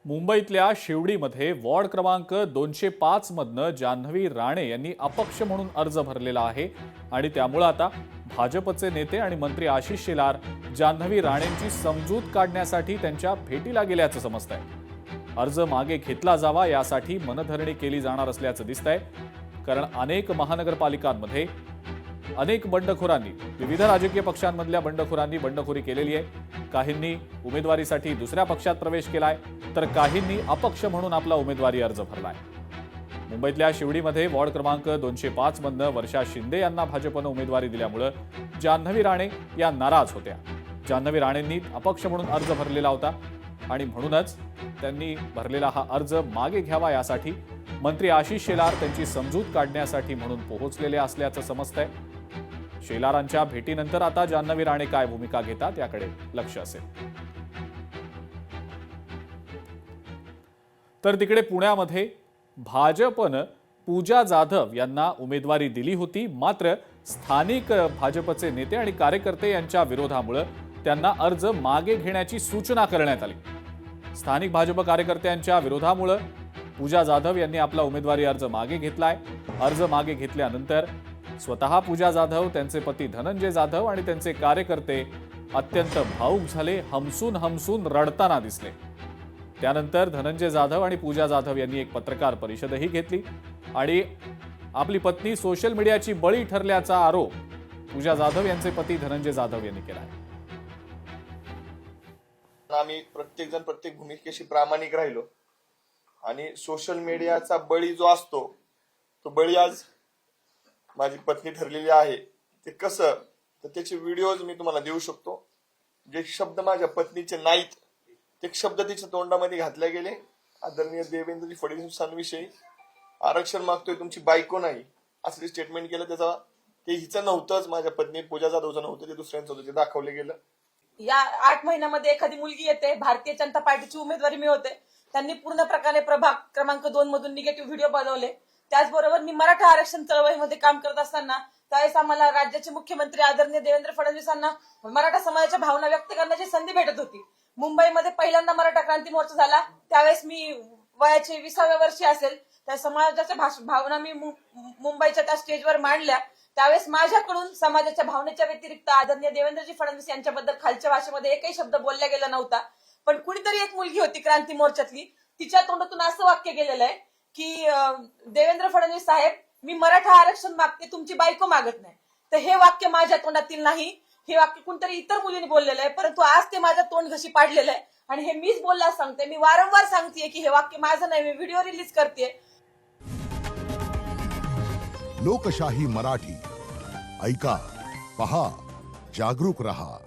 मुंबईतल्या शिवडीमध्ये वॉर्ड क्रमांक 205 मधनं जान्हवी राणे यांनी अपक्ष म्हणून अर्ज भरलेला आहे आणि त्यामुळे आता भाजपचे नेते आणि मंत्री आशिष शेलार जान्हवी राणेंची समजूत काढण्यासाठी त्यांच्या भेटीला गेल्याचं समजतंय। अर्ज मागे घेतला जावा यासाठी मनधरणी केली जाणार असल्याचं दिसतंय, कारण अनेक महानगरपालिकांमध्ये अनेक बंडखोरांनी, विविध राजकीय पक्षांमधल्या बंडखोरांनी बंडखोरी केलेली आहे। काहींनी उमेदवारीसाठी दुसऱ्या पक्षात प्रवेश केलाय, तर काहींनी अपक्ष म्हणून आपला उमेदवारी अर्ज भरलाय। मुंबईतल्या शिवडीमध्ये वॉर्ड क्रमांक 205 मधनं वर्षा शिंदे यांना भाजपनं उमेदवारी दिल्यामुळे जान्हवी राणे या नाराज होत्या। जान्हवी राणेंनी अपक्ष म्हणून अर्ज भरलेला होता आणि म्हणूनच त्यांनी भरलेला हा अर्ज मागे घ्यावा यासाठी मंत्री आशिष शेलार त्यांची समजूत काढण्यासाठी म्हणून पोहोचलेले असल्याचं समजतंय। शेलारांच्या भेटीनंतर आता जान्हवी राणे काय भूमिका घेतात याकडे लक्ष असेल। तर तिकडे पुण्यामध्ये भाजपनं पूजा जाधव यांना उमेदवारी दिली होती, मात्र स्थानिक भाजपचे नेते आणि कार्यकर्ते यांच्या विरोधामुळे त्यांना अर्ज मागे घेण्याची सूचना करण्यात आली। स्थानिक भाजप कार्यकर्त्यांच्या विरोधामुळे पूजा जाधव यांनी आपला उमेदवारी अर्ज मागे घेतलाय। अर्ज मागे घेतल्यानंतर स्वतः पूजा जाधव, त्यांचे पती धनंजय जाधव आणि त्यांचे कार्यकर्ते अत्यंत भावुक झाले, हमसून रडताना दिसले। त्यानंतर धनंजय जाधव आणि पूजा जाधव यांनी एक पत्रकार परिषदही घेतली आणि आपली पत्नी सोशल मीडियाची बळी ठरल्याचा आरोप पूजा जाधव यांचे पती धनंजय जाधव यांनी केला आहे। आम्ही प्रत्येक जण प्रत्येक भूमिकेशी प्रामाणिक राहिलो आणि सोशल मीडियाचा बळी जो असतो तो बळी आज माझी पत्नी ठरलेली आहे। ते कसं, तर त्याचे व्हिडिओज मी तुम्हाला देऊ शकतो। जे शब्द माझ्या पत्नीचे नाहीत ते शब्द तिच्या तोंडामध्ये घातले गेले। आदरणीय देवेंद्रजी फडणवीसांविषयी आरक्षण मागतोय, तुमची बायको नाही, असले स्टेटमेंट केलं। त्याचा ते हिचं नव्हतंच, माझ्या पत्नी पूजा जाधवचं नव्हतं, ते दुसऱ्यांचं होतं, ते दाखवले गेलं। या 8 महिन्यामध्ये एखादी मुलगी येते, भारतीय जनता पार्टीची उमेदवारी मिळवते, त्यांनी पूर्ण प्रकारे प्रभाग क्रमांक 2 मधून निगेटिव्ह व्हिडिओ बनवले। त्याचबरोबर मी मराठा आरक्षण चळवळीमध्ये काम करत असताना त्यावेळेस आम्हाला राज्याचे मुख्यमंत्री आदरणीय देवेंद्र फडणवीसांना मराठा समाजाच्या भावना व्यक्त करण्याची संधी भेटत होती। मुंबईमध्ये पहिल्यांदा मराठा क्रांती मोर्चा झाला, त्यावेळेस मी वयाचे 20व्या वर्षी असेल, त्या समाजाच्या भावना मी मुंबईच्या त्या स्टेजवर मांडल्या। त्यावेळेस माझ्याकडून समाजाच्या भावनेच्या व्यतिरिक्त आदरणीय देवेंद्रजी फडणवीस यांच्याबद्दल खालच्या भाषेमध्ये एकही शब्द बोलला गेला नव्हता। पण कुणीतरी एक मुलगी होती क्रांती मोर्चातली, तिच्या तोंडातून असं वाक्य गेलेलं आहे की देवेंद्र फडणवीस साहेब, मी मराठा आरक्षण मागते, तुमची बायको मागत नाही। तर हे वाक्य माझ्या तोंडातील नाही, हे वाक्य कोणतरी इतर मुलीने बोललेलं आहे, परंतु आज ते माझं तोंड घशी पाडलेलं आहे आणि हे मीच बोलला सांगते। मी वारंवार सांगतेय की हे वाक्य माझं नाही, मी व्हिडिओ रिलीज करते। लोकशाही मराठी ऐका, पहा, जागरूक रहा।